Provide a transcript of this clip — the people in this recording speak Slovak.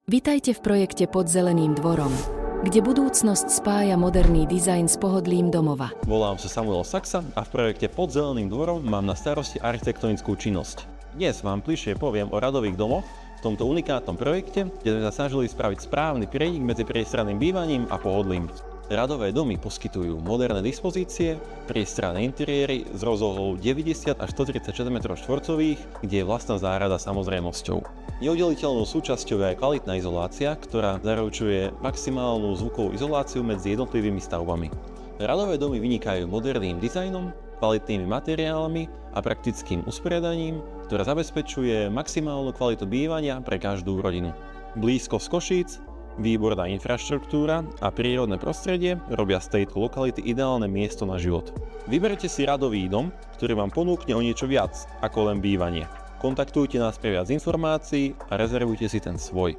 Vitajte v projekte Pod zeleným dvorom, kde budúcnosť spája moderný dizajn s pohodlím domova. Volám sa Samuel Saxa a v projekte Pod zeleným dvorom mám na starosti architektonickú činnosť. Dnes vám bližšie poviem o radových domoch v tomto unikátnom projekte, kde sme sa snažili spraviť správny prienik medzi priestranným bývaním a pohodlím. Radové domy poskytujú moderné dispozície, priestranné interiéry s rozlohou 90 až 136 m2, kde je vlastná záhrada samozrejmosťou. Neoddeliteľnou súčasťou je aj kvalitná izolácia, ktorá zaručuje maximálnu zvukovú izoláciu medzi jednotlivými stavbami. Radové domy vynikajú moderným dizajnom, kvalitnými materiálmi a praktickým usporiadaním, ktorá zabezpečuje maximálnu kvalitu bývania pre každú rodinu. Blízko z Košíc, výborná infraštruktúra a prírodné prostredie robia z tejto lokality ideálne miesto na život. Vyberte si radový dom, ktorý vám ponúkne o niečo viac ako len bývanie. Kontaktujte nás pre viac informácií a rezervujte si ten svoj.